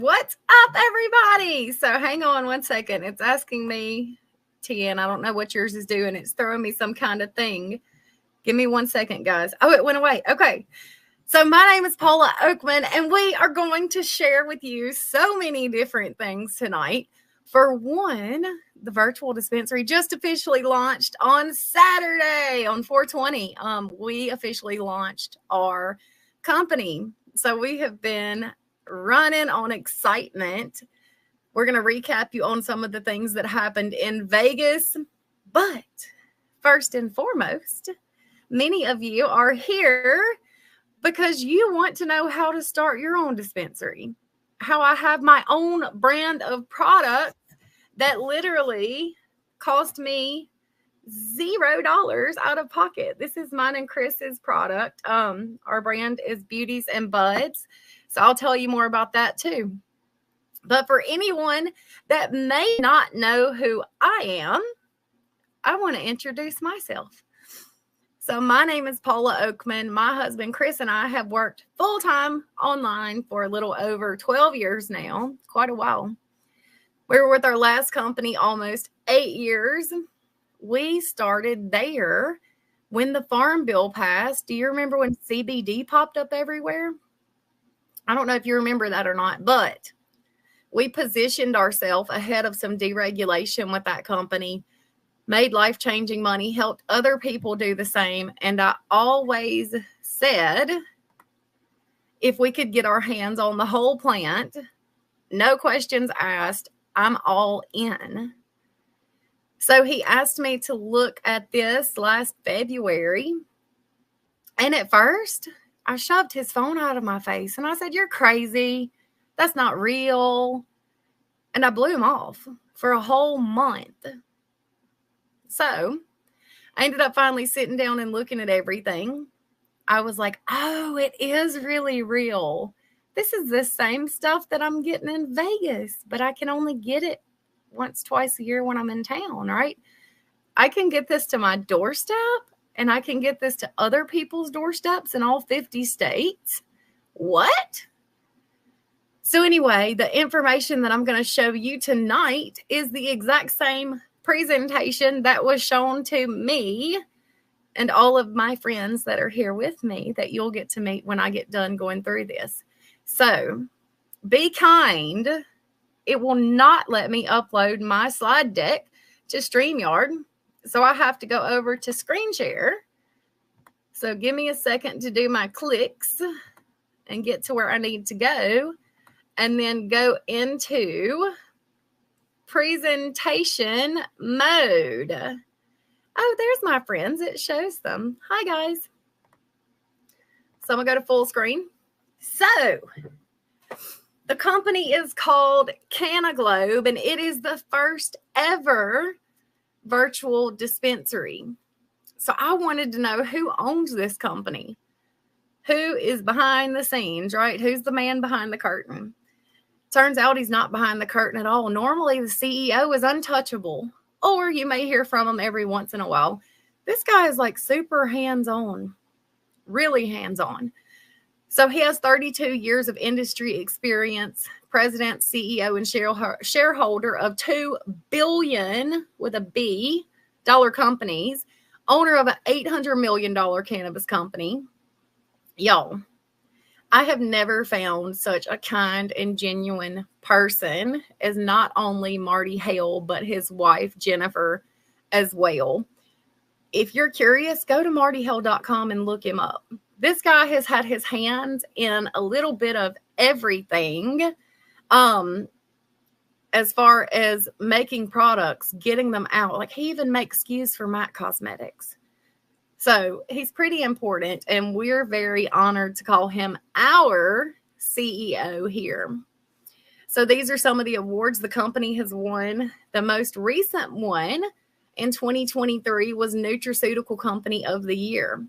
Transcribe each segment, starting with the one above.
What's up, everybody? So hang on one second. It's asking me, TN, I don't know what yours is doing. It's throwing me some kind of thing. Give me 1 second, guys. Oh, it went away. Okay. So my name is Paula Oakman, and we are going to share with you so many different things tonight. For one, the virtual dispensary just officially launched on Saturday on 4/20. We officially launched our company. So we have been running on excitement. We're going to recap you on some of the things that happened in Vegas. But first and foremost, many of you are here because you want to know how to start your own dispensary. How I have my own brand of products that literally cost me $0 out of pocket. This is mine and Chris's product. Our brand is Beauties and Buds. So I'll tell you more about that too. But for anyone that may not know who I am, I want to introduce myself. So my name is Paula Oakman. My husband, Chris, and I have worked full-time online for a little over 12 years now, quite a while. We were with our last company almost 8 years. We started there when the Farm Bill passed. Do you remember when CBD popped up everywhere? I don't know if you remember that or not, but we positioned ourselves ahead of some deregulation with that company, made life-changing money, helped other people do the same. And I always said, if we could get our hands on the whole plant, no questions asked, I'm all in. So he asked me to look at this last February. And at first, I shoved his phone out of my face and I said, "You're crazy. That's not real." And I blew him off for a whole month. So I ended up finally sitting down and looking at everything. I was like, oh, it is really real. This is the same stuff that I'm getting in Vegas, but I can only get it once, twice a year when I'm in town, right? I can get this to my doorstep and I can get this to other people's doorsteps in all 50 states. What? So anyway, the information that I'm going to show you tonight is the exact same presentation that was shown to me and all of my friends that are here with me that you'll get to meet when I get done going through this. So be kind. It will not let me upload my slide deck to StreamYard. So I have to go over to screen share. So give me a second to do my clicks and get to where I need to go. And then go into presentation mode. Oh, there's my friends. It shows them. Hi, guys. So I'm going to go to full screen. So the company is called CannaGlobe, and it is the first ever virtual dispensary. So I wanted to know who owns this company. Who is behind the scenes, right? Who's the man behind the curtain? Turns out he's not behind the curtain at all. Normally, the CEO is untouchable, or you may hear from him every once in a while. This guy is like super hands-on, really hands-on. So he has 32 years of industry experience, president, CEO, and shareholder of 2 billion with a B dollar companies, owner of an $800 million cannabis company. Y'all, I have never found such a kind and genuine person as not only Marty Hale, but his wife, Jennifer, as well. If you're curious, go to martyhale.com and look him up. This guy has had his hands in a little bit of everything as far as making products, getting them out. Like he even makes SKUs for MAC Cosmetics. So he's pretty important, and we're very honored to call him our CEO here. So these are some of the awards the company has won. The most recent one in 2023 was Nutraceutical Company of the Year.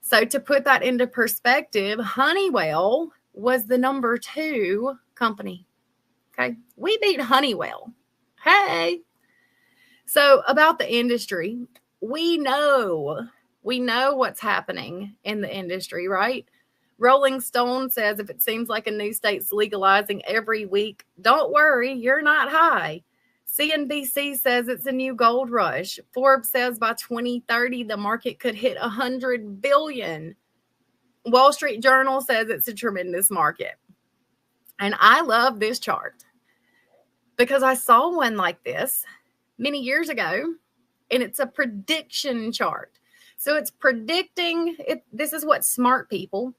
So to put that into perspective, Honeywell was the number 2 company. Okay, we beat Honeywell. Hey. So about the industry, we know what's happening in the industry, right? Rolling Stone says if it seems like a new state's legalizing every week, don't worry, you're not high. CNBC says it's a new gold rush. Forbes says by 2030 the market could hit 100 billion. Wall Street Journal says it's a tremendous market. And I love this chart because I saw one like this many years ago, and it's a prediction chart. So it's predicting it. This is what smart people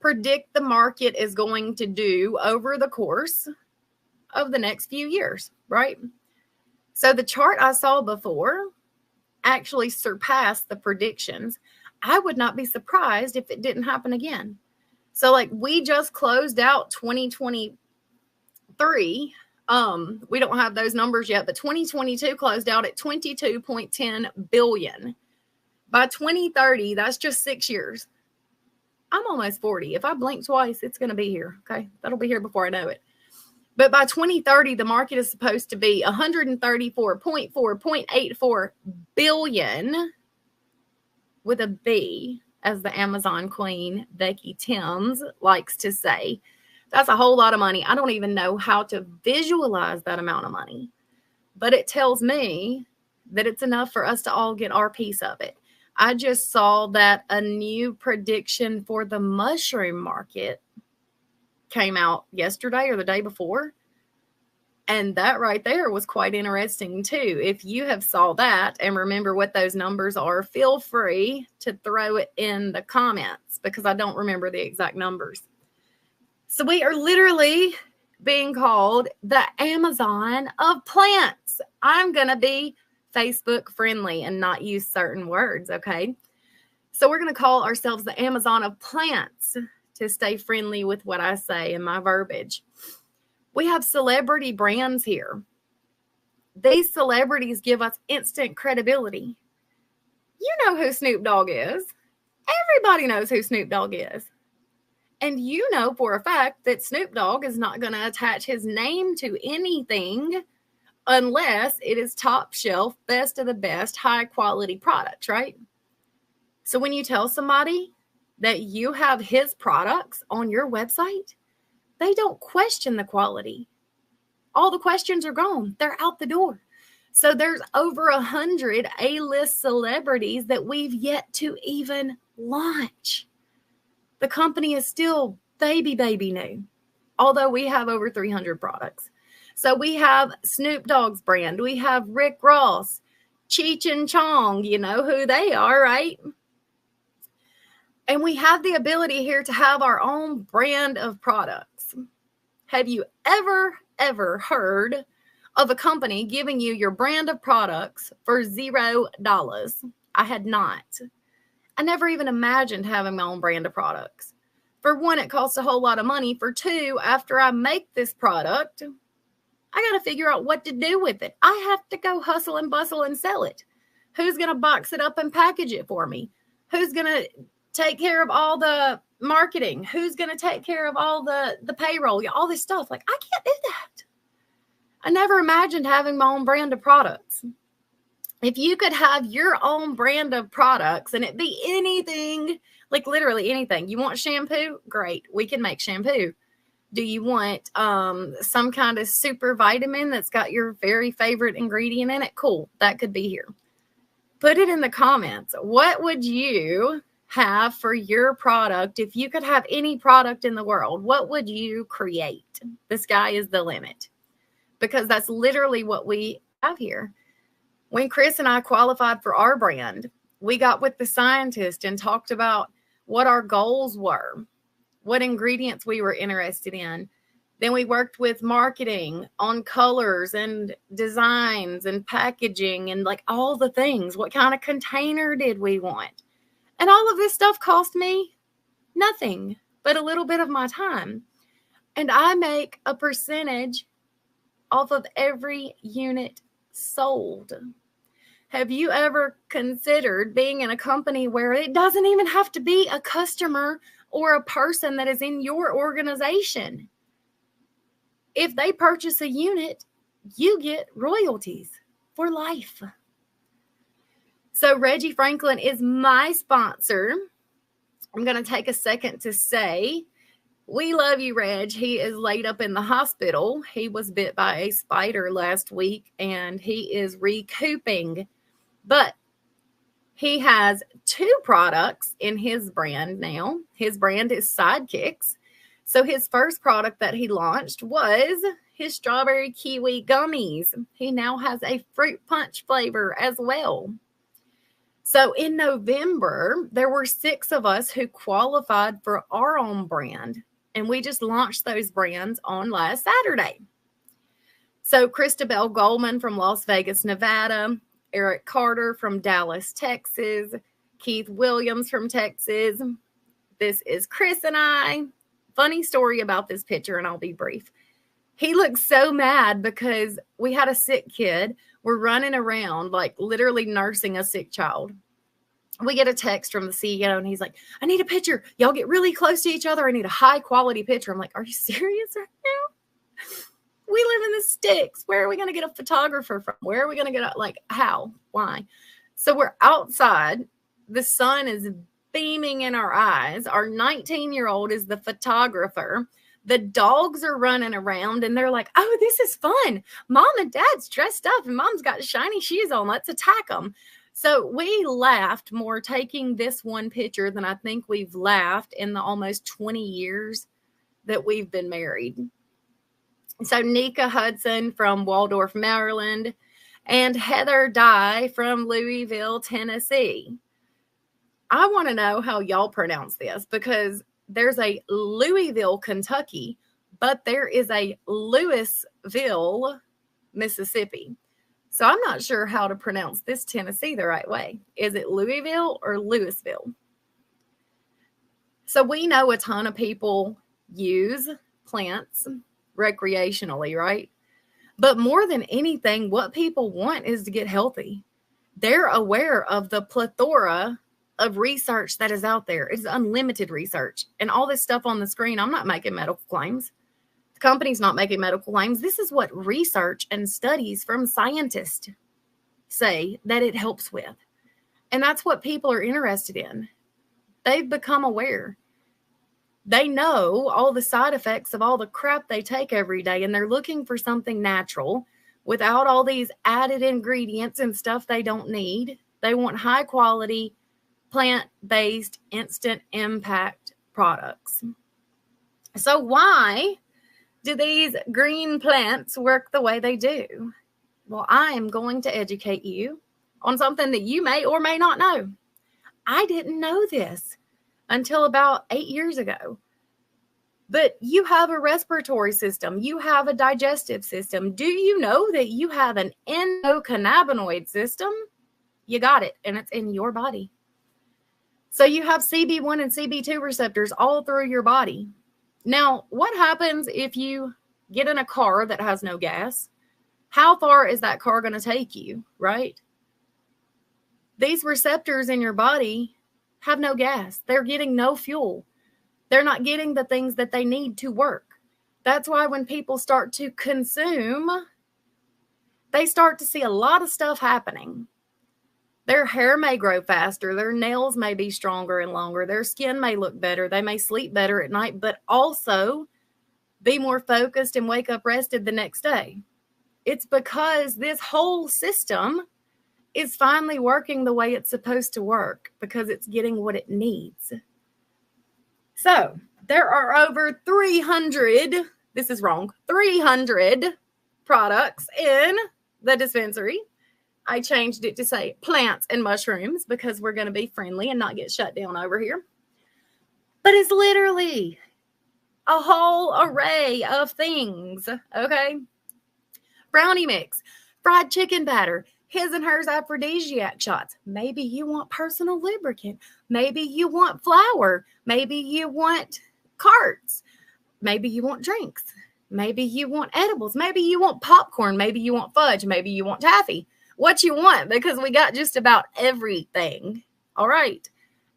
predict the market is going to do over the course of the next few years, right? So the chart I saw before actually surpassed the predictions. I would not be surprised if it didn't happen again. So like we just closed out 2023. We don't have those numbers yet, but 2022 closed out at 22.10 billion. By 2030, that's just 6 years. I'm almost 40. If I blink twice, it's going to be here. Okay. That'll be here before I know it. But by 2030, the market is supposed to be 134.84 billion with a B, as the Amazon queen, Becky Timms, likes to say. That's a whole lot of money. I don't even know how to visualize that amount of money. But it tells me that it's enough for us to all get our piece of it. I just saw that a new prediction for the mushroom market came out yesterday or the day before. And that right there was quite interesting too. If you have saw that and remember what those numbers are, feel free to throw it in the comments because I don't remember the exact numbers. So we are literally being called the Amazon of plants. I'm going to be Facebook friendly and not use certain words, okay? So we're going to call ourselves the Amazon of plants to stay friendly with what I say and my verbiage. We have celebrity brands here. These celebrities give us instant credibility. You know who Snoop Dogg is. Everybody knows who Snoop Dogg is. And you know for a fact that Snoop Dogg is not going to attach his name to anything unless it is top shelf, best of the best, high quality products, right? So when you tell somebody that you have his products on your website, they don't question the quality. All the questions are gone. They're out the door. So there's over 100 A-list celebrities that we've yet to even launch. The company is still baby new, although we have over 300 products. So we have Snoop Dogg's brand. We have Rick Ross, Cheech and Chong. You know who they are, right? And we have the ability here to have our own brand of products. Have you ever heard of a company giving you your brand of products for $0? I had not. I never even imagined having my own brand of products. For one, it costs a whole lot of money. For two, after I make this product, I got to figure out what to do with it. I have to go hustle and bustle and sell it. Who's going to box it up and package it for me? Who's going to take care of all the marketing? Who's going to take care of all the payroll? All this stuff. Like, I can't do that. I never imagined having my own brand of products. If you could have your own brand of products and it be anything, like literally anything. You want shampoo? Great. We can make shampoo. Do you want some kind of super vitamin that's got your very favorite ingredient in it? Cool. That could be here. Put it in the comments. What would you have for your product? If you could have any product in the world, what would you create? The sky is the limit. Because that's literally what we have here. When Chris and I qualified for our brand, we got with the scientist and talked about what our goals were, what ingredients we were interested in. Then we worked with marketing on colors and designs and packaging and like all the things. What kind of container did we want? And all of this stuff cost me nothing but a little bit of my time. And I make a percentage off of every unit sold. Have you ever considered being in a company where it doesn't even have to be a customer or a person that is in your organization? If they purchase a unit, you get royalties for life. So Reggie Franklin is my sponsor. I'm going to take a second to say, we love you, Reg. He is laid up in the hospital. He was bit by a spider last week, and he is recouping. But he has 2 products in his brand now. His brand is Sidekicks. So his first product that he launched was his strawberry kiwi gummies. He now has a fruit punch flavor as well. So in November, there were 6 of us who qualified for our own brand, and we just launched those brands on last Saturday. So Christabel Goldman from Las Vegas, Nevada, Eric Carter from Dallas, Texas, Keith Williams from Texas. This is Chris and I. Funny story about this picture, and I'll be brief. He looks so mad because we had a sick kid. We're running around, like literally nursing a sick child. We get a text from the CEO, and he's like, I need a picture. Y'all get really close to each other. I need a high quality picture. I'm like, are you serious right now? We live in the sticks. Where are we going to get a photographer from? Where are we going to get how? Why? So we're outside. The sun is beaming in our eyes. Our 19-year-old is the photographer. The dogs are running around, and they're like, oh, this is fun. Mom and Dad's dressed up, and Mom's got shiny shoes on. Let's attack them. So we laughed more taking this one picture than I think we've laughed in the almost 20 years that we've been married. So Nika Hudson from Waldorf, Maryland, and Heather Dye from Louisville, Tennessee. I want to know how y'all pronounce this, because there's a Louisville, Kentucky, but there is a Louisville, Mississippi. So I'm not sure how to pronounce this Tennessee the right way. Is it Louisville or Louisville? So we know a ton of people use plants recreationally, right? But more than anything, what people want is to get healthy. They're aware of the plethora of research that is out there. It's unlimited research. And all this stuff on the screen, I'm not making medical claims. The company's not making medical claims. This is what research and studies from scientists say that it helps with. And that's what people are interested in. They've become aware. They know all the side effects of all the crap they take every day, and they're looking for something natural without all these added ingredients and stuff they don't need. They want high quality, plant-based, instant impact products. So why do these green plants work the way they do? Well, I am going to educate you on something that you may or may not know. I didn't know this until about 8 years ago. But you have a respiratory system. You have a digestive system. Do you know that you have an endocannabinoid system? You got it, and it's in your body. So you have CB1 and CB2 receptors all through your body. Now, what happens if you get in a car that has no gas? How far is that car going to take you, right? These receptors in your body have no gas. They're getting no fuel. They're not getting the things that they need to work. That's why when people start to consume, they start to see a lot of stuff happening. Their hair may grow faster. Their nails may be stronger and longer. Their skin may look better. They may sleep better at night, but also be more focused and wake up rested the next day. It's because this whole system is finally working the way it's supposed to work, because it's getting what it needs. So there are over 300 products in the dispensary. I changed it to say plants and mushrooms because we're going to be friendly and not get shut down over here. But it's literally a whole array of things, okay? Brownie mix, fried chicken batter, his and hers aphrodisiac shots. Maybe you want personal lubricant. Maybe you want flour. Maybe you want carts. Maybe you want drinks. Maybe you want edibles. Maybe you want popcorn. Maybe you want fudge. Maybe you want taffy. What you want, because we got just about everything. All right.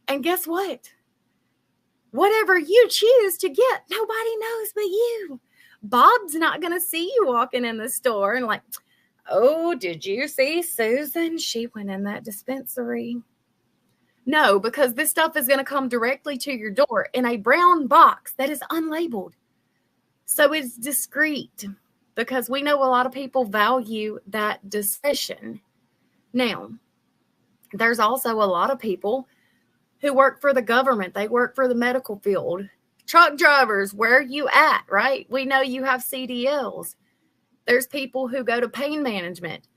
And guess what? Whatever you choose to get, nobody knows but you. Bob's not going to see you walking in the store and like, oh, did you see Susan? She went in that dispensary. No, because this stuff is going to come directly to your door in a brown box that is unlabeled. So it's discreet, because we know a lot of people value that discretion. Now, there's also a lot of people who work for the government. They work for the medical field. Truck drivers, where are you at, right? We know you have CDLs. There's people who go to pain management.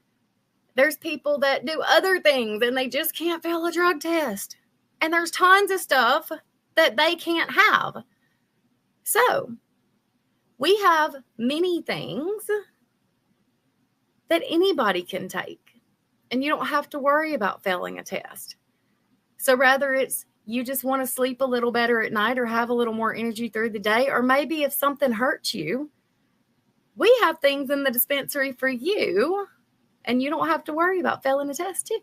There's people that do other things and they just can't fail a drug test. And there's tons of stuff that they can't have. So we have many things that anybody can take, and you don't have to worry about failing a test. So rather it's you just want to sleep a little better at night or have a little more energy through the day, or maybe if something hurts you, we have things in the dispensary for you, and you don't have to worry about failing a test too.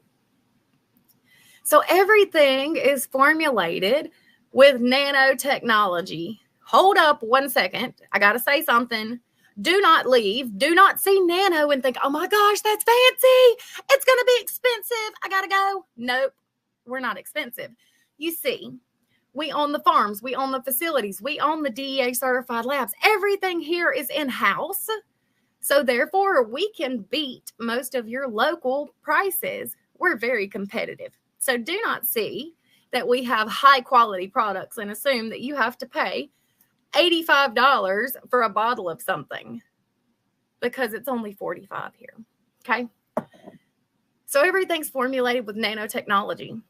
So everything is formulated with nanotechnology. Hold up 1 second. I got to say something. Do not leave. Do not see nano and think, oh my gosh, that's fancy. It's going to be expensive. I got to go. Nope, we're not expensive. You see, we own the farms. We own the facilities. We own the DEA certified labs. Everything here is in-house. So therefore, we can beat most of your local prices. We're very competitive. So do not see that we have high quality products and assume that you have to pay $85 for a bottle of something, because it's only $45 here. Okay. So everything's formulated with nanotechnology.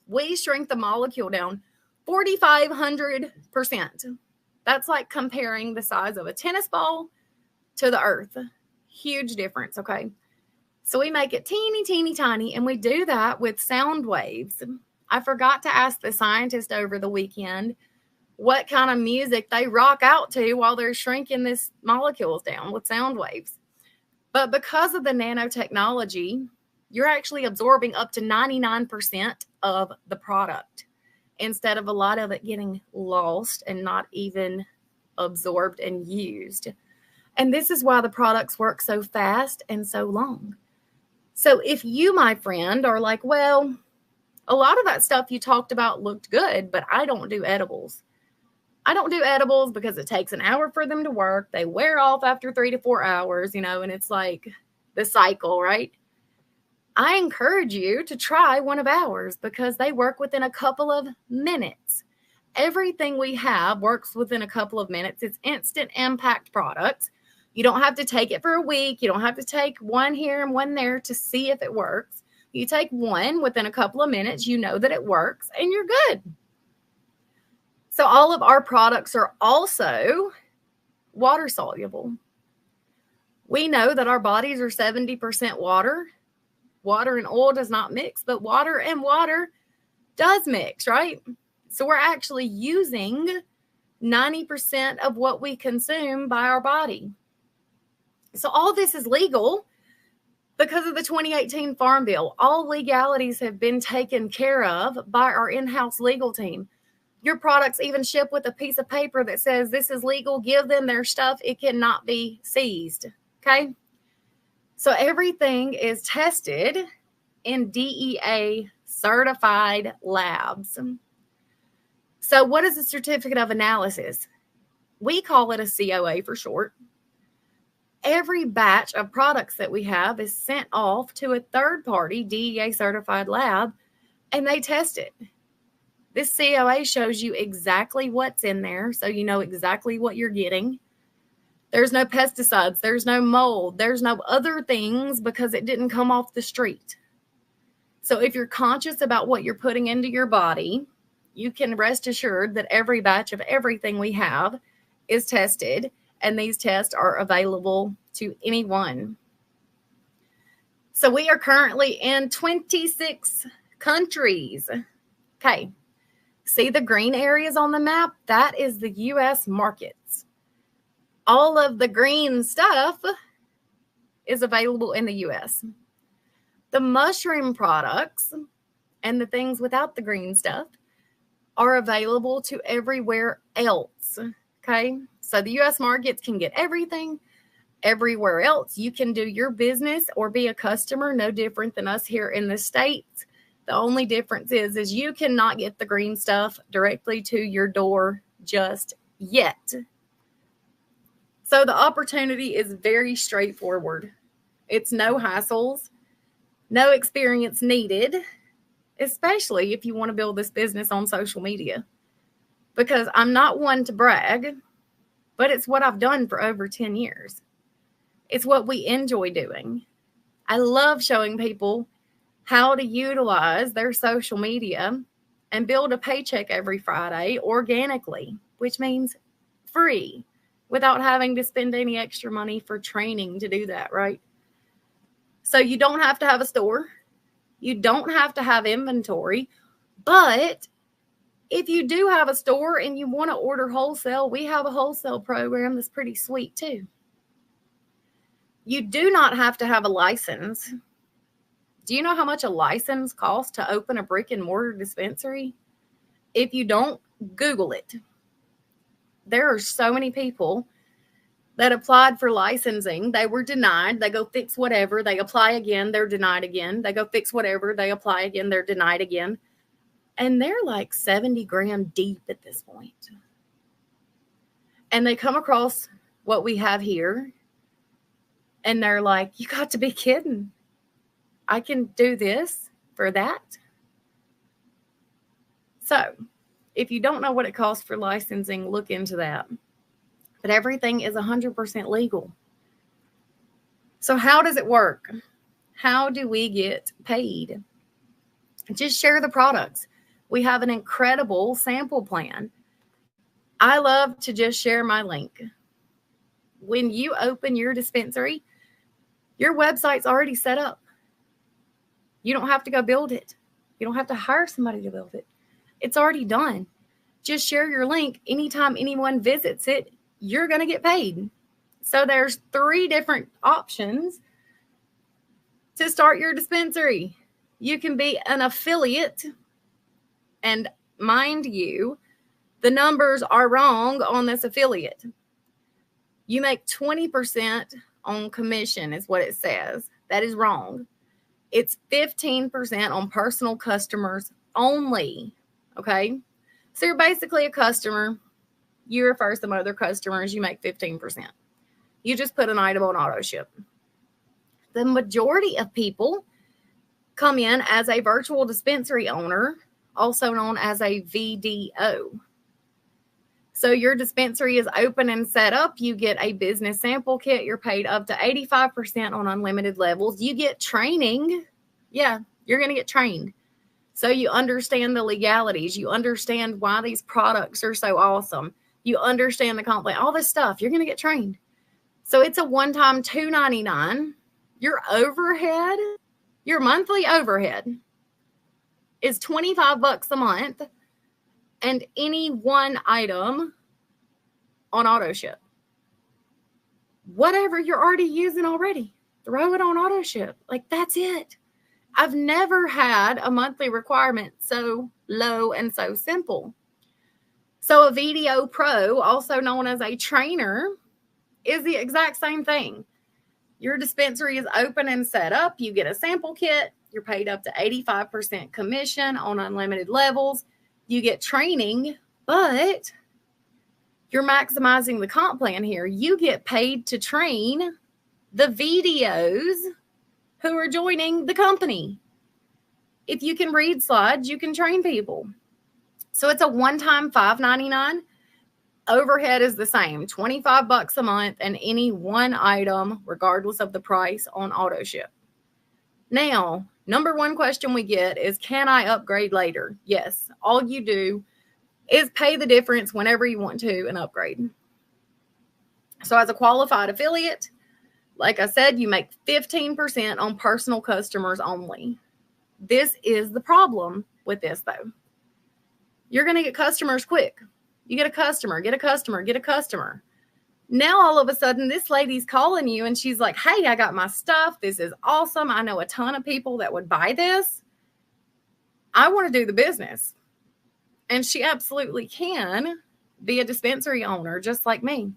We shrink the molecule down 4,500%. That's like comparing the size of a tennis ball to the earth. Huge difference. Okay. So we make it teeny, teeny, tiny, and we do that with sound waves. I forgot to ask the scientist over the weekend what kind of music they rock out to while they're shrinking this molecules down with sound waves. But because of the nanotechnology, you're actually absorbing up to 99% of the product instead of a lot of it getting lost and not even absorbed and used. And this is why the products work so fast and so long. So if you, my friend, are like, well, a lot of that stuff you talked about looked good, but I don't do edibles. I don't do edibles because it takes an hour for them to work. They wear off after 3 to 4 hours, and it's like the cycle, right? I encourage you to try one of ours because they work within a couple of minutes. Everything we have works within a couple of minutes. It's instant impact products. You don't have to take it for a week. You don't have to take one here and one there to see if it works. You take one within a couple of minutes, you know that it works, and you're good. So all of our products are also water soluble. We know that our bodies are 70% water. Water and oil does not mix, but water and water does mix, right? So we're actually using 90% of what we consume by our body. So all this is legal because of the 2018 Farm Bill. All legalities have been taken care of by our in-house legal team. Your products even ship with a piece of paper that says this is legal. Give them their stuff. It cannot be seized. Okay? So everything is tested in DEA certified labs. So what is a certificate of analysis? We call it a COA for short. Every batch of products that we have is sent off to a third-party DEA certified lab, and they test it. This COA shows you exactly what's in there, so you know exactly what you're getting. There's no pesticides. There's no mold. There's no other things because it didn't come off the street. So if you're conscious about what you're putting into your body, you can rest assured that every batch of everything we have is tested, and these tests are available to anyone. So we are currently in 26 countries. Okay. See the green areas on the map? That is the U.S. markets. All of the green stuff is available in the U.S. The mushroom products and the things without the green stuff are available to everywhere else. Okay? So the U.S. markets can get everything. Everywhere else, you can do your business or be a customer, no different than us here in the States. The only difference is you cannot get the green stuff directly to your door just yet. So the opportunity is very straightforward. It's no hassles, no experience needed, especially if you want to build this business on social media. Because I'm not one to brag, but it's what I've done for over 10 years. It's what we enjoy doing. I love showing people how to utilize their social media and build a paycheck every Friday organically, which means free, without having to spend any extra money for training to do that, right? So you don't have to have a store. You don't have to have inventory. But if you do have a store and you want to order wholesale, we have a wholesale program that's pretty sweet too. You do not have to have a license. Do you know how much a license costs to open a brick and mortar dispensary? If you don't, Google it. There are so many people that applied for licensing. They were denied. They go fix whatever. They apply again. They're denied again. They go fix whatever. They apply again. They're denied again. And they're like 70 grand deep at this point. And they come across what we have here. And they're like, you got to be kidding. I can do this for that. So if you don't know what it costs for licensing, look into that. But everything is 100% legal. So how does it work? How do we get paid? Just share the products. We have an incredible sample plan. I love to just share my link. When you open your dispensary, your website's already set up. You don't have to go build it. You don't have to hire somebody to build it. It's already done. Just share your link. Anytime anyone visits it, you're going to get paid. So there's 3 different options to start your dispensary. You can be an affiliate. And mind you, the numbers are wrong on this affiliate. You make 20% on commission is what it says. That is wrong. It's 15% on personal customers only. Okay? So you're basically a customer. You refer some other customers, you make 15%. You just put an item on auto ship. The majority of people come in as a virtual dispensary owner, also known as a VDO. So your dispensary is open and set up. You get a business sample kit. You're paid up to 85% on unlimited levels. You get training. Yeah, you're going to get trained. So you understand the legalities. You understand why these products are so awesome. You understand the complaint, all this stuff. You're going to get trained. So it's a one-time $2.99. Your overhead, your monthly overhead is $25 a month, and any one item on auto ship. Whatever you're already using already, throw it on auto ship. Like, that's it. I've never had a monthly requirement so low and so simple. So a VDO Pro, also known as a trainer, is the exact same thing. Your dispensary is open and set up. You get a sample kit. You're paid up to 85% commission on unlimited levels. You get training, but you're maximizing the comp plan here. You get paid to train the VDOs who are joining the company. If you can read slides, you can train people. So it's a one-time $5.99. Overhead is the same, $25 a month, and any one item, regardless of the price, on auto ship. Now, number one question we get is, can I upgrade later? Yes. All you do is pay the difference whenever you want to and upgrade. So as a qualified affiliate, like I said, you make 15% on personal customers only. This is the problem with this, though. You're going to get customers quick. You get a customer, get a customer, get a customer. Now, all of a sudden, this lady's calling you and she's like, hey, I got my stuff. This is awesome. I know a ton of people that would buy this. I want to do the business. And she absolutely can be a dispensary owner just like me.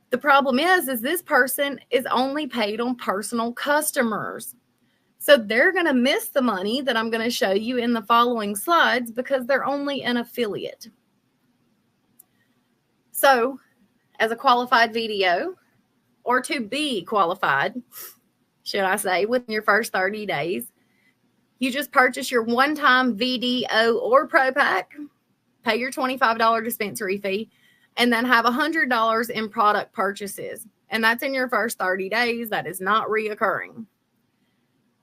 The problem is this person is only paid on personal customers. So they're going to miss the money that I'm going to show you in the following slides because they're only an affiliate. So as a qualified VDO, or to be qualified, should I say, within your first 30 days, you just purchase your one-time VDO or Pro Pack, pay your $25 dispensary fee, and then have $100 in product purchases. And that's in your first 30 days. That is not reoccurring.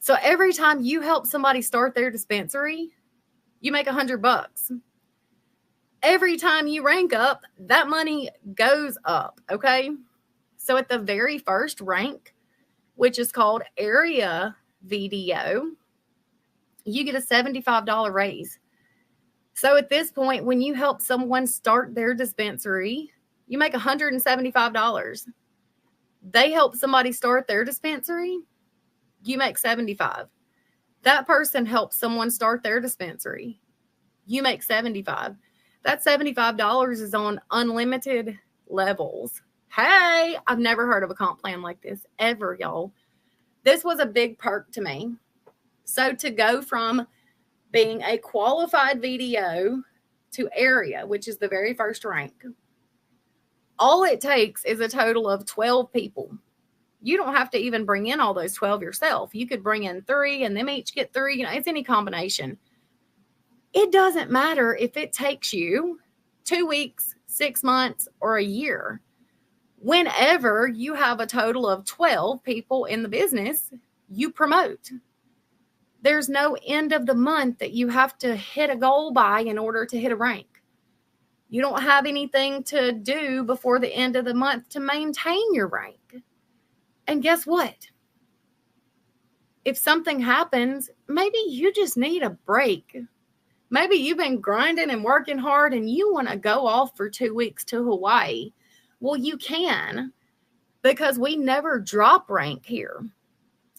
So every time you help somebody start their dispensary, you make $100. Every time you rank up, that money goes up, okay? So at the very first rank, which is called Area VDO, you get a $75 raise. So at this point, when you help someone start their dispensary, you make $175. They help somebody start their dispensary, you make $75. That person helps someone start their dispensary, you make $75. That $75 is on unlimited levels. Hey, I've never heard of a comp plan like this ever, y'all. This was a big perk to me. So to go from being a qualified VDO to Area, which is the very first rank, all it takes is a total of 12 people. You don't have to even bring in all those 12 yourself. You could bring in 3 and them each get 3. You know, it's any combination. It doesn't matter if it takes you 2 weeks, 6 months, or a year. Whenever you have a total of 12 people in the business, you promote. There's no end of the month that you have to hit a goal by in order to hit a rank. You don't have anything to do before the end of the month to maintain your rank. And guess what? If something happens, maybe you just need a break. Maybe you've been grinding and working hard and you want to go off for 2 weeks to Hawaii. Well, you can, because we never drop rank here.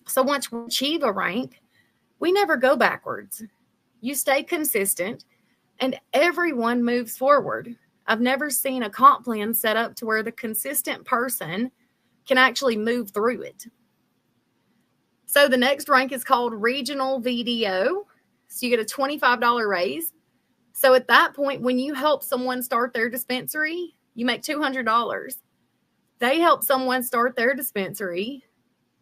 So once we achieve a rank, we never go backwards. You stay consistent and everyone moves forward. I've never seen a comp plan set up to where the consistent person can actually move through it. So the next rank is called Regional VDO. So you get a $25 raise. So at that point, when you help someone start their dispensary, you make $200. They help someone start their dispensary,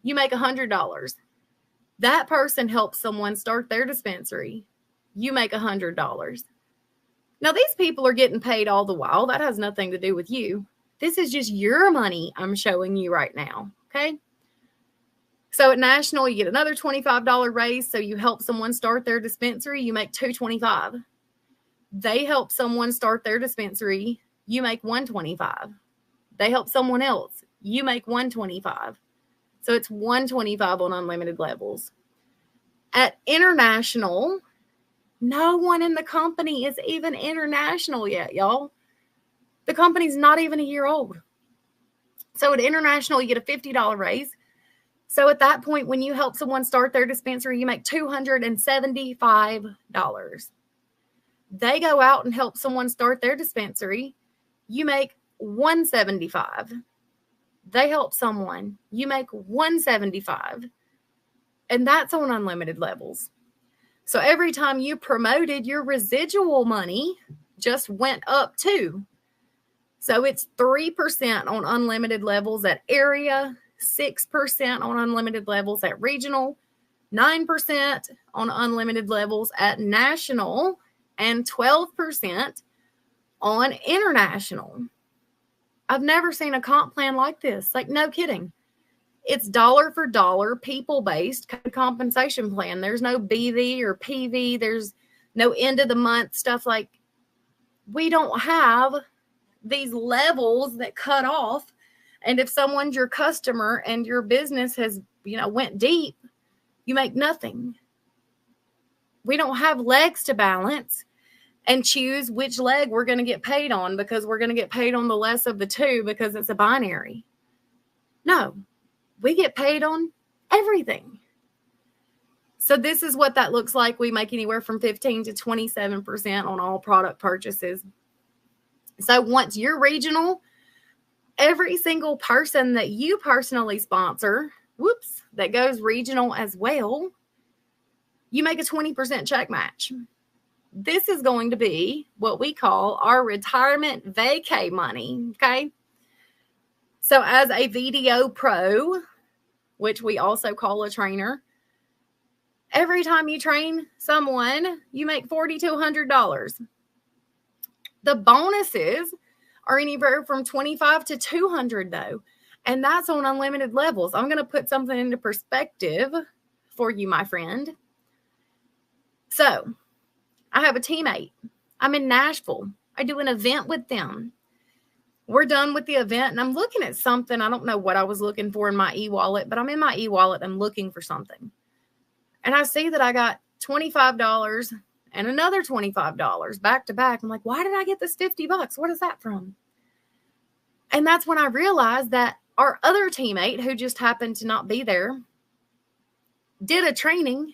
you make $100. That person helps someone start their dispensary, you make $100. Now, these people are getting paid all the while. That has nothing to do with you. This is just your money I'm showing you right now, okay? So at National, you get another $25 raise. So you help someone start their dispensary, you make $225. They help someone start their dispensary, you make $125. They help someone else, you make $125. So it's $125 on unlimited levels. At International, no one in the company is even international yet, y'all. The company's not even a year old. So at International, you get a $50 raise. So at that point, when you help someone start their dispensary, you make $275. They go out and help someone start their dispensary, you make $175. They help someone, you make $175. And that's on unlimited levels. So every time you promoted, your residual money just went up too. So it's 3% on unlimited levels at Area, 6% on unlimited levels at Regional, 9% on unlimited levels at National, and 12% on International. I've never seen a comp plan like this. Like, no kidding. It's dollar for dollar, people-based compensation plan. There's no BV or PV. There's no end of the month stuff. Like, we don't have these levels that cut off. And if someone's your customer and your business has, went deep, you make nothing. We don't have legs to balance and choose which leg we're going to get paid on because we're going to get paid on the less of the two because it's a binary. No, we get paid on everything. So this is what that looks like. We make anywhere from 15 to 27% on all product purchases. So once you're regional, every single person that you personally sponsor, that goes regional as well, you make a 20% check match. This is going to be what we call our retirement vacay money, okay? So as a VDO pro, which we also call a trainer, every time you train someone, you make $4,200. The bonuses are anywhere from $25 to $200 though, and that's on unlimited levels. I'm going to put something into perspective for you, my friend. So I have a teammate. I'm in Nashville. I do an event with them. We're done with the event, and I'm looking at something. I don't know what I was looking for in my e-wallet, but I'm in my e-wallet. I'm looking for something. And I see that I got $25 and another $25 back to back. I'm like, why did I get this $50? What is that from? And that's when I realized that our other teammate, who just happened to not be there, did a training.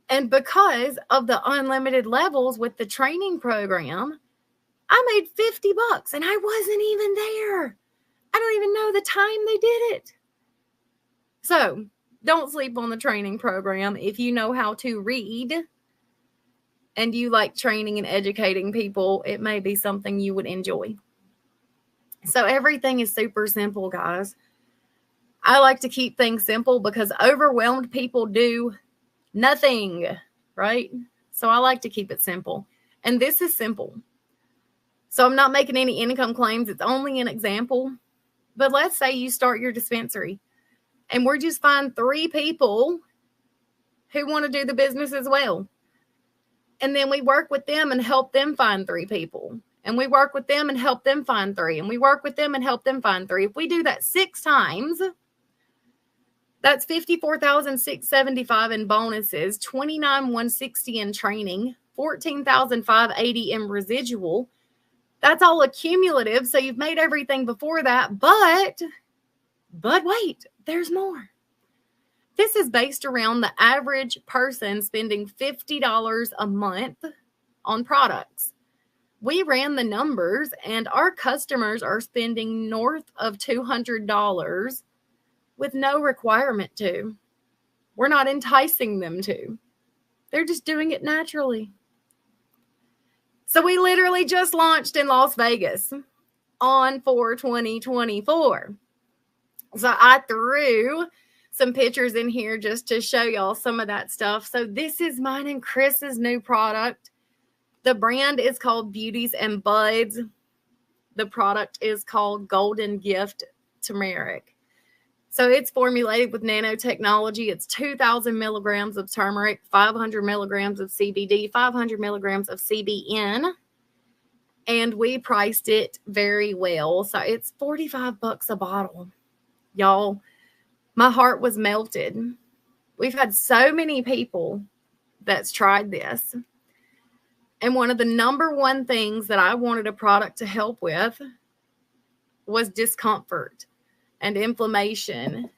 And because of the unlimited levels with the training program, I made $50 and I wasn't even there. I don't even know the time they did it. So don't sleep on the training program. If you know how to read and you like training and educating people, it may be something you would enjoy. So everything is super simple, guys. I like to keep things simple because overwhelmed people do nothing, right? So I like to keep it simple. And this is simple. So I'm not making any income claims. It's only an example. But let's say you start your dispensary and we're just find 3 people who want to do the business as well. And then we work with them and help them find 3 people. And we work with them and help them find 3. And we work with them and help them find 3. If we do that 6 times, that's $54,675 in bonuses, $29,160 in training, $14,580 in residual. That's all accumulative. So you've made everything before that, but wait, there's more. This is based around the average person spending $50 a month on products. We ran the numbers and our customers are spending north of $200 with no requirement to. We're not enticing them to. They're just doing it naturally. So we literally just launched in Las Vegas on 4/20/24. So I threw some pictures in here just to show y'all some of that stuff. So this is mine and Chris's new product. The brand is called Beauties and Buds. The product is called Golden Gift Turmeric. So it's formulated with nanotechnology. It's 2,000 milligrams of turmeric, 500 milligrams of CBD, 500 milligrams of CBN. And we priced it very well. So it's $45 a bottle. Y'all, my heart was melted. We've had so many people that's tried this. And one of the number one things that I wanted a product to help with was discomfort and inflammation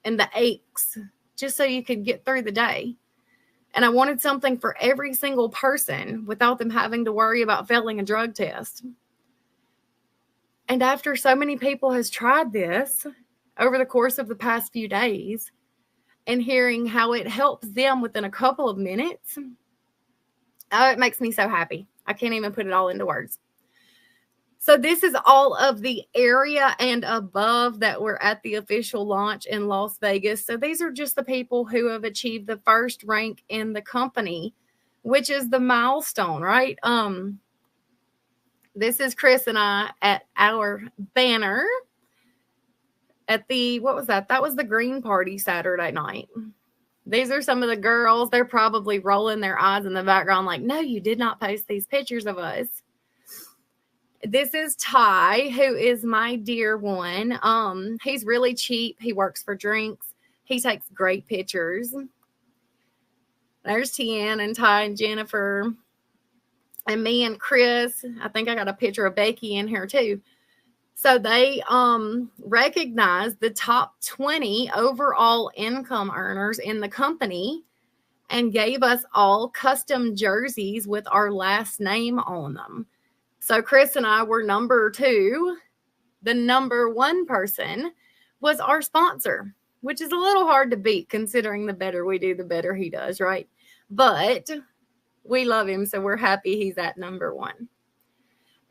and the aches, just so you could get through the day. And I wanted something for every single person without them having to worry about failing a drug test. And after so many people has tried this over the course of the past few days and hearing how it helps them within a couple of minutes, oh, it makes me so happy. I can't even put it all into words. So this is all of the area and above that were at the official launch in Las Vegas. So these are just the people who have achieved the first rank in the company, which is the milestone, right? This is Chris and I at our banner at the, what was that? That was the green party Saturday night. These are some of the girls. They're probably rolling their eyes in the background like, no, you did not post these pictures of us. This is Ty, who is my dear one. He's really cheap. He works for drinks. He takes great pictures. There's Tian and Ty and Jennifer. And me and Chris. I think I got a picture of Becky in here too. So they recognized the top 20 overall income earners in the company and gave us all custom jerseys with our last name on them. So Chris and I were number 2. The number 1 person was our sponsor, which is a little hard to beat considering the better we do, the better he does, right? but we love him, so we're happy he's at number 1.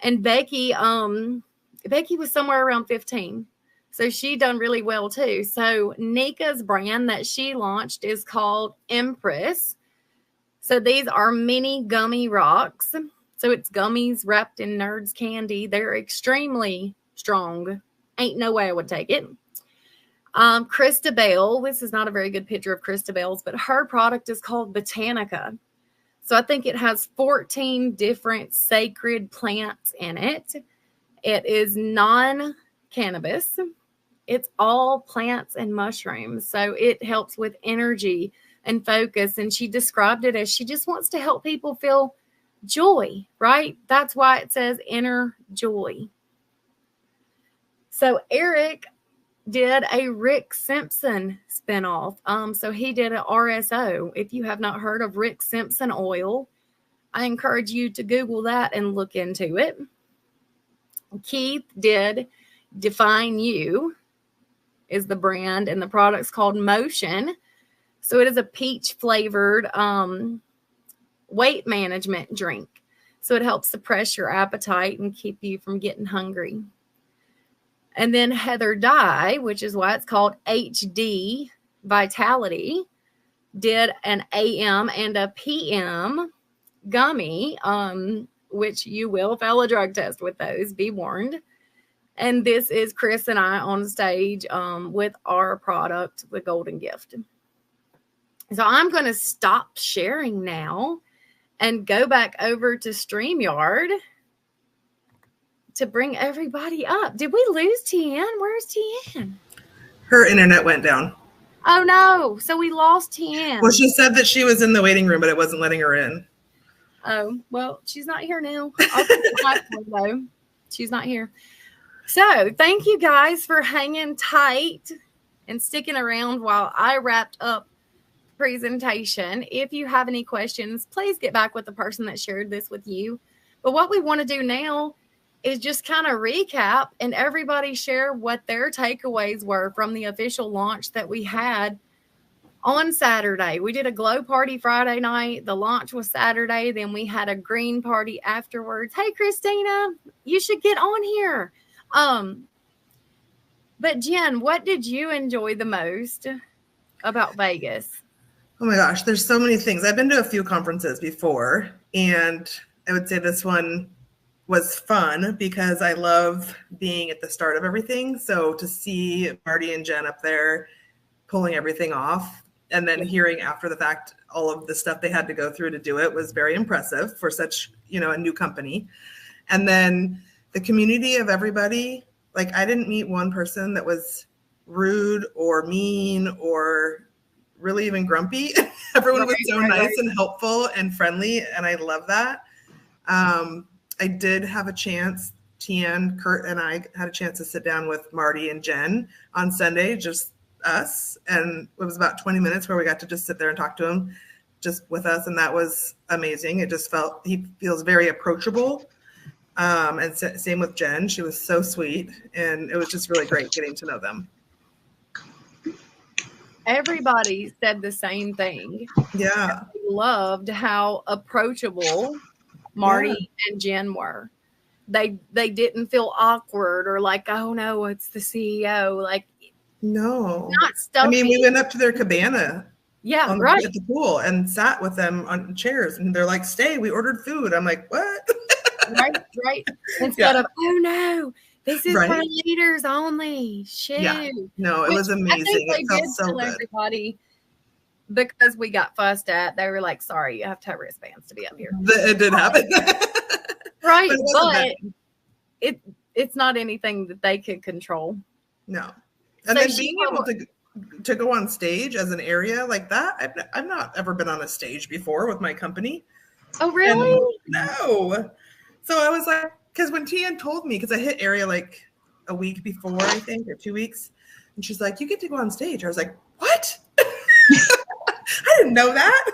And Becky was somewhere around 15. So she done really well too. So Nika's brand that she launched is called Empress. So these are mini gummy rocks. So it's gummies wrapped in Nerds candy. They're extremely strong. Ain't no way I would take it. Christabel, this is not a very good picture of Christabel's, but her product is called Botanica. So I think it has 14 different sacred plants in it. It is non-cannabis. It's all plants and mushrooms. So it helps with energy and focus. And she described it as she just wants to help people feel joy, right? That's why it says inner joy. So Eric did a Rick Simpson spinoff. So he did an RSO. If you have not heard of Rick Simpson oil, I encourage you to Google that and look into it. Keith did Define You is the brand, and the product's called Motion. So it is a peach flavored weight management drink. So it helps suppress your appetite and keep you from getting hungry. And then Heather Dye, which is why it's called HD Vitality, did an AM and a PM gummy, which you will fail a drug test with those, be warned. And this is Chris and I on stage with our product, the Golden Gift. So I'm going to stop sharing now and go back over to StreamYard to bring everybody up. Did we lose Tian? Where's Tian? Her internet went down. Oh, no. So we lost Tian. Well, she said that she was in the waiting room, but it wasn't letting her in. Oh, well, she's not here now. I'll put the live though. She's not here. So thank you guys for hanging tight and sticking around while I wrapped up the presentation. If you have any questions, please get back with the person that shared this with you. But what we want to do now is just kind of recap and everybody share what their takeaways were from the official launch that we had on Saturday. We did a glow party Friday night. The launch was Saturday. Then we had a green party afterwards. Hey, Christina, you should get on here. But Jen, what did you enjoy the most about Vegas? Oh my gosh, there's so many things. I've been to a few conferences before, and I would say this one was fun because I love being at the start of everything. So to see Marty and Jen up there pulling everything off and then hearing after the fact all of the stuff they had to go through to do it was very impressive for such, a new company. And then the community of everybody, like I didn't meet one person that was rude or mean or really even grumpy. Everyone was so nice and helpful and friendly, and I love that. I did have a chance, Tian, Kurt, and I had a chance to sit down with Marty and Jen on Sunday, just us. And it was about 20 minutes where we got to just sit there and talk to him just with us. And that was amazing. It just he feels very approachable. And same with Jen. She was so sweet. And it was just really great getting to know them. Everybody said the same thing. Yeah. They loved how approachable Marty and Jen were. They didn't feel awkward or like, oh no, it's the CEO. Like, no, not stuffy. I mean, we went up to their cabana. Yeah, at the pool and sat with them on chairs, and they're like, "Stay, we ordered food." I'm like, "What?" right. Instead of, "Oh no, this is for leaders only." Shoot. Yeah. No, it was amazing. It felt so good. Everybody, because we got fussed at, they were like, "Sorry, you have to have wristbands to be up here." It did happen. Right, but it's not anything that they could control. No. And so then being able to go on stage as an area like that, I've not ever been on a stage before with my company. Oh, really? No. So I was like, because when Tian told me, because I hit area like a week before, I think, or 2 weeks, and she's like, "You get to go on stage." I was like, "What?" I didn't know that.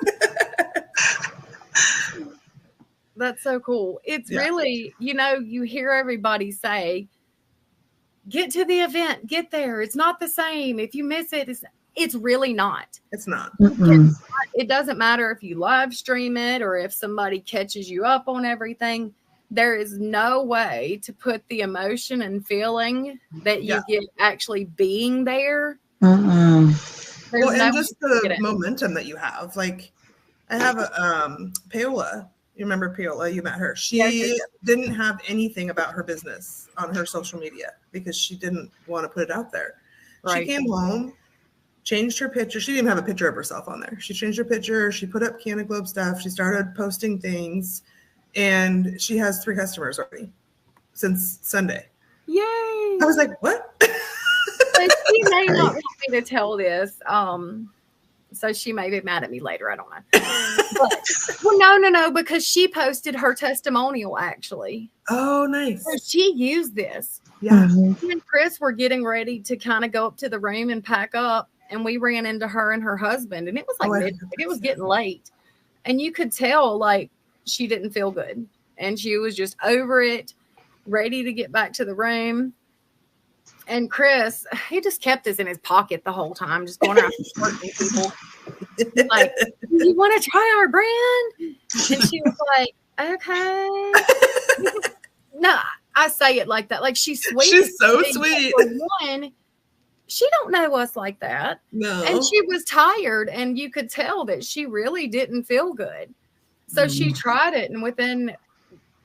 That's so cool. It's really, you hear everybody say, get to the event, get there. It's not the same. If you miss it, It's really not. It's not. It doesn't matter if you live stream it or if somebody catches you up on everything. There is no way to put the emotion and feeling that you get actually being there. Well, and just the momentum that you have. Like, I have a Paola. You remember Paola? You met her. She didn't have anything about her business on her social media because she didn't want to put it out there. Right. She came home, changed her picture. She didn't have a picture of herself on there. She changed her picture. She put up Canna Globe stuff. She started posting things, and she has 3 customers already since Sunday. Yay! I was like, what? But she may not want me to tell this. So she may be mad at me later. I don't know. But, well, no, because she posted her testimonial actually. Oh, nice. So she used this. Yeah. Me and Chris were getting ready to kind of go up to the room and pack up, and we ran into her and her husband, and it was like it was getting late, and you could tell like she didn't feel good, and she was just over it, ready to get back to the room. And Chris, he just kept this in his pocket the whole time, just going around flirting people. Like, you want to try our brand? And she was like, okay. No, I say it like that. Like, she's sweet. She's so sweet. For one, she don't know us like that. No. And she was tired, and you could tell that she really didn't feel good. So she tried it, and within,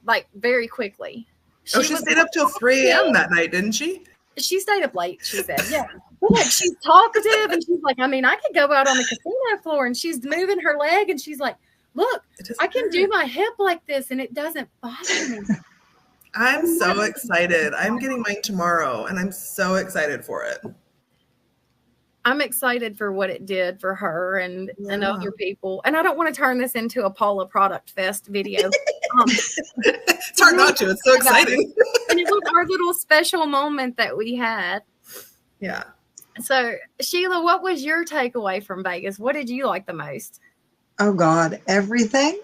like, very quickly. She stayed up till 3 a.m. that night, didn't she? She stayed up late, she said. Yeah. But like, she's talkative, and she's like, I mean, I could go out on the casino floor, and she's moving her leg, and she's like, look, I can do my hip like this, and it doesn't bother me. I'm so excited. I'm getting mine tomorrow, and I'm so excited for it. I'm excited for what it did for her and other people. And I don't want to turn this into a Paula Product Fest video. It's hard not to. It's so exciting. And it was our little special moment that we had. Yeah. So, Sheila, what was your takeaway from Vegas? What did you like the most? Oh, God, everything.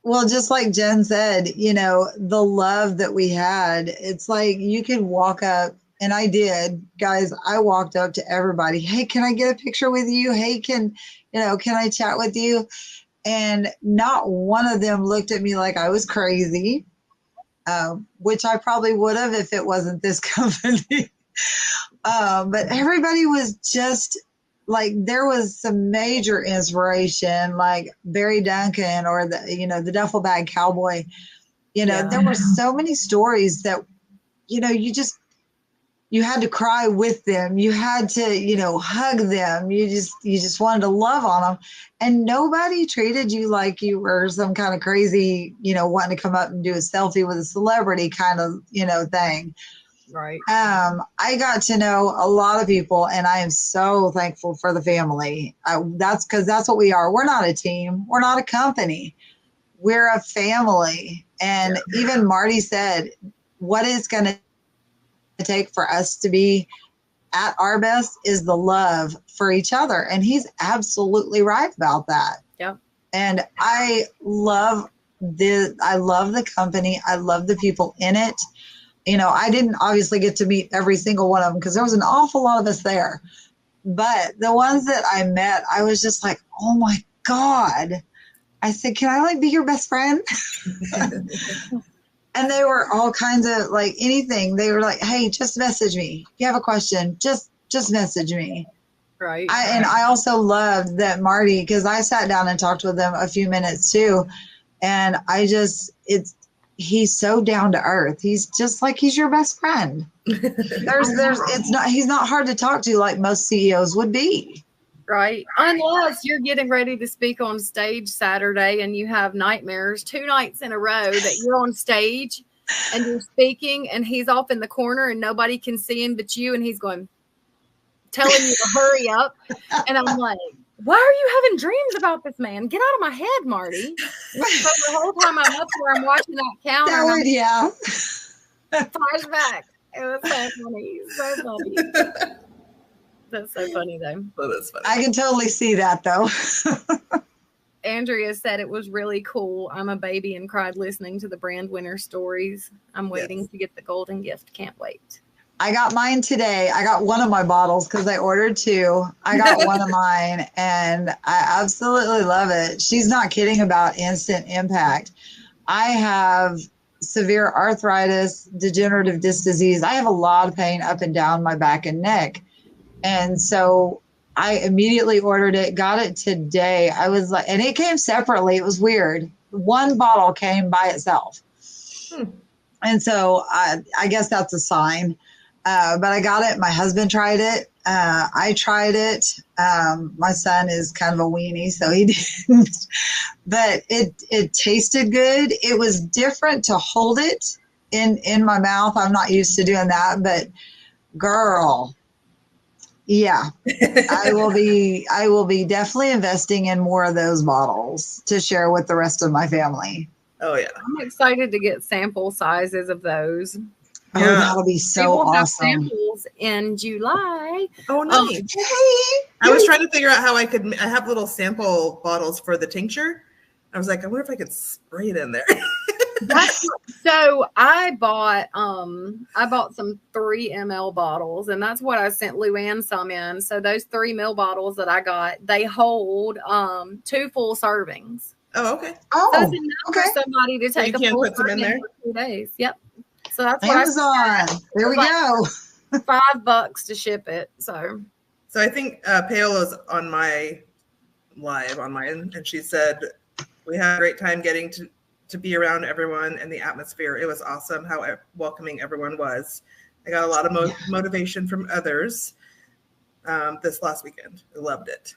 Well, just like Jen said, you know, the love that we had, it's like you could walk up, and I did, guys, I walked up to everybody. Hey, can I get a picture with you? Hey, can I chat with you? And not one of them looked at me like I was crazy, which I probably would have if it wasn't this company. But everybody was just like, there was some major inspiration, like Barry Duncan or the Duffel Bag Cowboy. There were so many stories that, you had to cry with them. You had to, hug them. You just wanted to love on them. And nobody treated you like you were some kind of crazy, wanting to come up and do a selfie with a celebrity kind of, thing. Right. I got to know a lot of people, and I am so thankful for the family. That's because that's what we are. We're not a team. We're not a company. We're a family. And even Marty said, what is going to take for us to be at our best is the love for each other. And he's absolutely right about that. Yep. And I love the company. I love the people in it. I didn't obviously get to meet every single one of them because there was an awful lot of us there. But the ones that I met, I was just like, oh my God. I said, can I be your best friend? And they were all kinds of anything. They were like, hey, just message me. If you have a question, just message me. Right. And I also loved that Marty, because I sat down and talked with him a few minutes too. And he's so down to earth. He's just like, he's your best friend. He's not hard to talk to like most CEOs would be. Right. Unless you're getting ready to speak on stage Saturday and you have nightmares 2 nights in a row that you're on stage and you're speaking and he's off in the corner and nobody can see him but you, and he's telling you to hurry up. And I'm like, why are you having dreams about this man? Get out of my head, Marty. So the whole time I'm up there, I'm watching that counter. Flashback. It was so funny. So funny. That's so funny, though. That is funny. I can totally see that, though. Andrea said it was really cool. I'm a baby and cried listening to the brand winner stories. I'm waiting to get the golden gift. Can't wait. I got mine today. I got one of my bottles because I ordered two. I got one of mine and I absolutely love it. She's not kidding about instant impact. I have severe arthritis, degenerative disc disease. I have a lot of pain up and down my back and neck. And so I immediately ordered it, got it today. I was like, and it came separately. It was weird. One bottle came by itself. And so I guess that's a sign. But I got it. My husband tried it. I tried it. My son is kind of a weenie, so he didn't. But it tasted good. It was different to hold it in my mouth. I'm not used to doing that. But girl, yeah, I will be definitely investing in more of those bottles to share with the rest of my family. Oh yeah, I'm excited to get sample sizes of those. Oh, that'll be so awesome. Samples in July. Oh, nice. I was trying to figure out how I have little sample bottles for the tincture. I was like, I wonder if I could spray it in there. So I bought some 3 ml bottles, and that's what I sent Luann some in. So those 3 ml bottles that I got, they hold 2 full servings. Oh, okay. Oh, so that's enough for somebody to take so a full put some in there for 2 days. Yep. So that's Amazon. There we go. $5 to ship it. So I think Paola's on my live on mine, and she said we had a great time getting to be around everyone and the atmosphere. It was awesome how welcoming everyone was. I got a lot of motivation from others this last weekend. I loved it.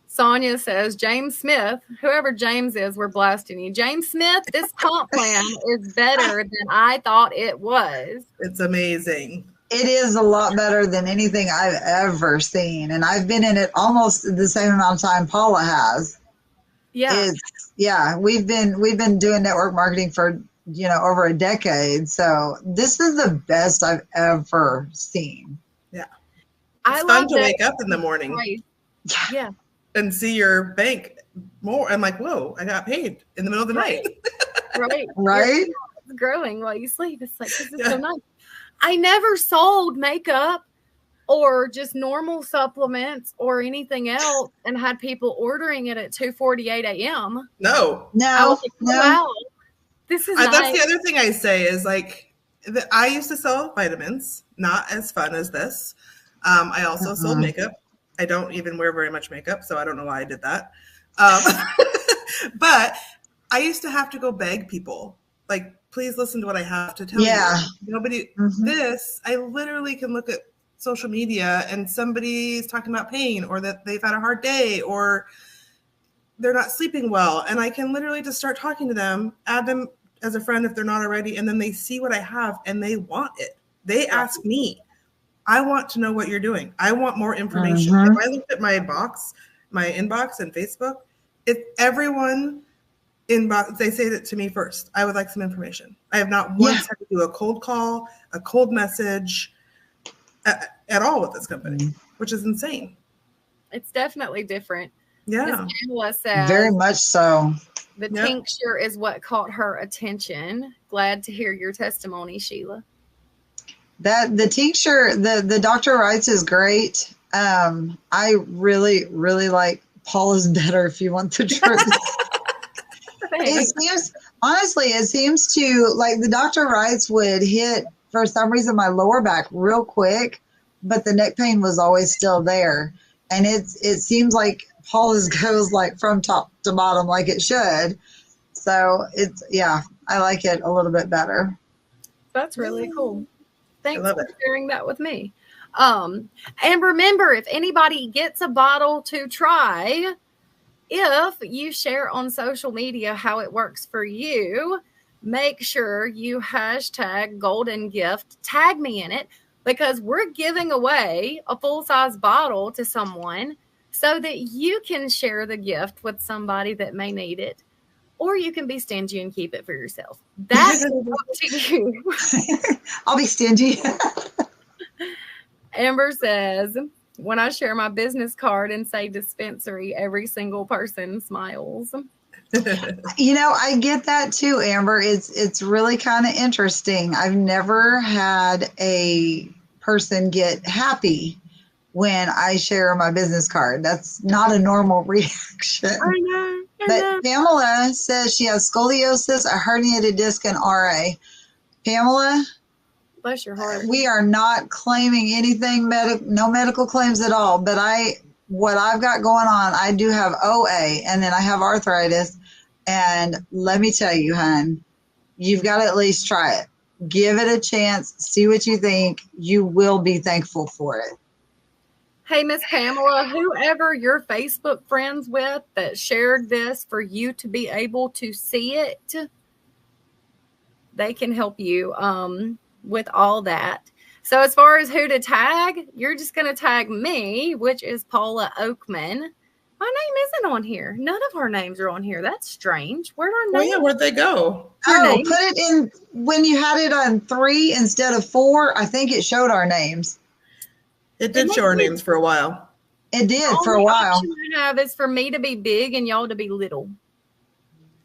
Sonia says, James Smith, whoever James is, we're blasting you. James Smith, this comp plan is better than I thought it was. It's amazing. It is a lot better than anything I've ever seen. And I've been in it almost the same amount of time Paula has. Yeah. We've been doing network marketing for, over a decade. So this is the best I've ever seen. Yeah. It's fun to wake up in the morning. Right. Yeah. And see your bank more. I'm like, whoa, I got paid in the middle of the night. Right. It's growing while you sleep. It's like, this is so nice. I never sold makeup or just normal supplements or anything else and had people ordering it at 2:48 a.m. No. Wow. This is nice. That's the other thing I say is like, I used to sell vitamins, not as fun as this. I also sold makeup. I don't even wear very much makeup, so I don't know why I did that. But I used to have to go beg people, like, please listen to what I have to tell you. Nobody, this, I literally can look at social media and somebody's talking about pain or that they've had a hard day or they're not sleeping well. And I can literally just start talking to them, add them as a friend if they're not already, and then they see what I have and they want it. They ask me. I want to know what you're doing. I want more information. If I looked at my inbox and Facebook, if everyone inbox, they say that to me first. I would like some information. I have not once had to do a cold call, a cold message at all with this company, which is insane. It's definitely different. Yeah. Ms. Pamela says, very much so. The tincture is what caught her attention. Glad to hear your testimony, Sheila. That the tincture, the Dr. Wright's is great. I really, really like Paula's better if you want the truth. It seems to like the Dr. Wright's would hit for some reason my lower back real quick, but the neck pain was always still there. And it seems like Paula's goes like from top to bottom like it should. So I like it a little bit better. That's really cool. Thanks for sharing that with me. And remember, if anybody gets a bottle to try, if you share on social media how it works for you, make sure you hashtag golden gift, tag me in it, because we're giving away a full-size bottle to someone so that you can share the gift with somebody that may need it. Or you can be stingy and keep it for yourself. That's up to you. I'll be stingy. Amber says, when I share my business card and say dispensary, every single person smiles. I get that too, Amber. It's really kind of interesting. I've never had a person get happy when I share my business card. That's not a normal reaction. I know. But Pamela says she has scoliosis, a herniated disc, and RA. Pamela, Bless your heart. we are not claiming anything no medical claims at all. But what I've got going on, I do have OA, and then I have arthritis. And let me tell you, hon, you've got to at least try it. Give it a chance. See what you think. You will be thankful for it. Hey, Miss Pamela, whoever you're Facebook friends with that shared this for you to be able to see it, they can help you with all that. So as far as who to tag, you're just going to tag me, which is Paula Oakman. My name isn't on here. None of our names are on here. That's strange. Where'd our name? Yeah, where'd they go? Oh, put it in when you had it on 3 instead of 4. I think it showed our names. It did show our names for a while. It did for a while. The option I have is for me to be big and y'all to be little.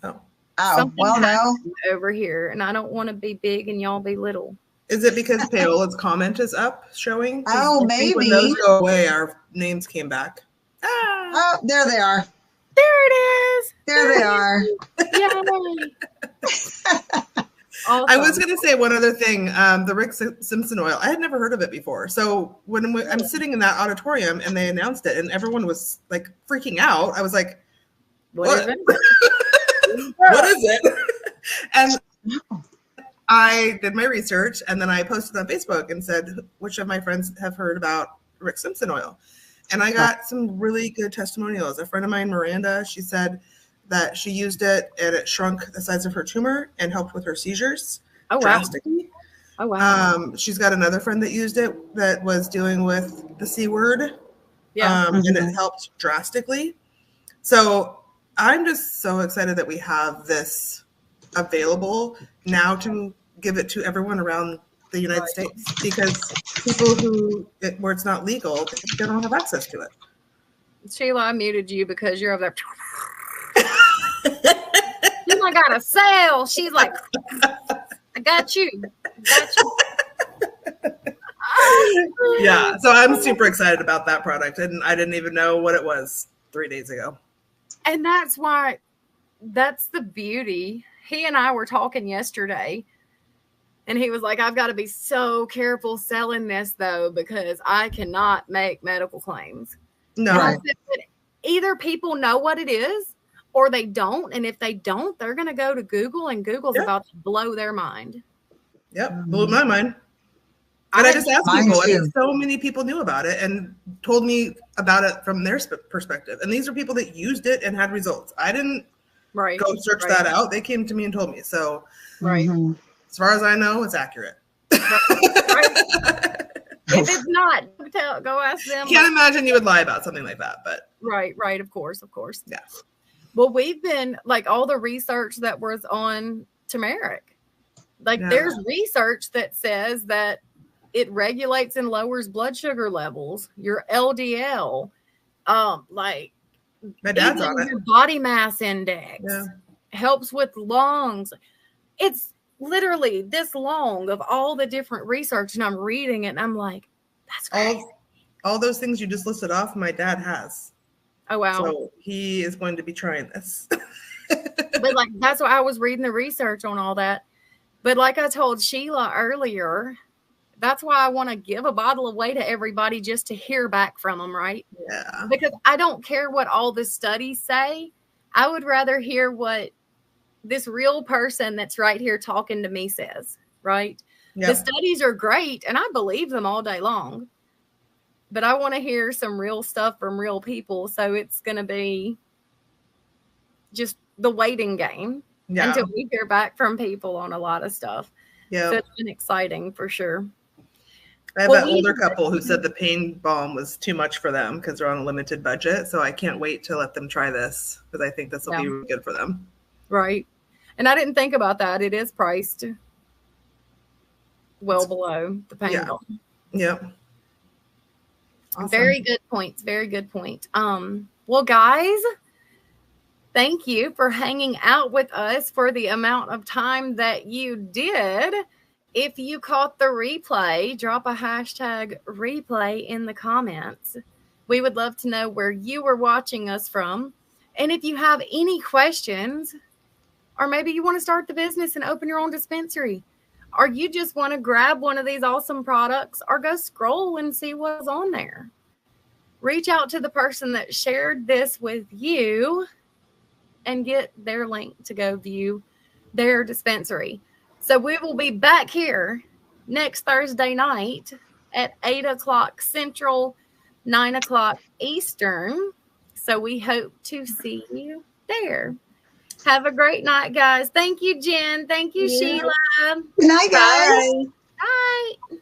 Oh, well, no. Over here, and I don't want to be big and y'all be little. Is it because Paola's comment is up showing? Oh, maybe. When those go away, our names came back. Oh, there they are. There it is. There they are. Yay. Awesome. I was going to say one other thing. The Rick Simpson oil. I had never heard of it before. So when I'm sitting in that auditorium and they announced it and everyone was like freaking out, I was like, what? What is it? And I did my research and then I posted on Facebook and said, which of my friends have heard about Rick Simpson oil? And I got some really good testimonials. A friend of mine, Miranda, she said that she used it and it shrunk the size of her tumor and helped with her seizures drastically. Oh, wow. She's got another friend that used it that was dealing with the C word. Yeah. And it helped drastically. So I'm just so excited that we have this available now to give it to everyone around the United States, because people where it's not legal, they don't have access to it. Sheila, I muted you because you're over there. I got a sale. She's like, I got you. Yeah, so I'm super excited about that product, and I didn't even know what it was 3 days ago. And that's the beauty. He and I were talking yesterday, and he was like, I've got to be so careful selling this, though, because I cannot make medical claims. No. And I said, either people know what it is, or they don't. And if they don't, they're going to go to Google, and Google's about to blow their mind. Yep, blew my mind. And I just asked people, and so many people knew about it and told me about it from their perspective. And these are people that used it and had results. I didn't go search that out. They came to me and told me. So, as far as I know, it's accurate. If it's not, go ask them. Can't imagine you would lie about something like that, but right, of course. Yeah. Well, we've been like all the research that was on turmeric. Like there's research that says that it regulates and lowers blood sugar levels, your LDL, like my dad's on it. Your body mass index, helps with lungs. It's literally this long of all the different research, and I'm reading it and I'm like, that's crazy. All those things you just listed off, my dad has. Oh, wow. So he is going to be trying this. But like, that's why I was reading the research on all that. But like I told Sheila earlier, that's why I want to give a bottle away to everybody just to hear back from them, right? Yeah. Because I don't care what all the studies say. I would rather hear what this real person that's right here talking to me says, right? Yep. The studies are great, and I believe them all day long. But I want to hear some real stuff from real people. So it's going to be just the waiting game until we hear back from people on a lot of stuff. Yeah. So it's been exciting for sure. I have an older couple who said the pain balm was too much for them because they're on a limited budget. So I can't wait to let them try this because I think this will be really good for them. Right. And I didn't think about that. It is priced well below the pain balm. Yep. Awesome. Very good points. Very good point. Well, guys, Thank you for hanging out with us for the amount of time that you did. If you caught the replay, drop a hashtag replay in the comments. We would love to know where you were watching us from. And if you have any questions, or maybe you want to start the business and open your own dispensary, or you just want to grab one of these awesome products or go scroll and see what's on there, reach out to the person that shared this with you and get their link to go view their dispensary. So we will be back here next Thursday night at 8 o'clock Central, 9 o'clock Eastern. So we hope to see you there. Have a great night, guys. Thank you, Jen. Thank you, Sheila. Good night, guys. Bye.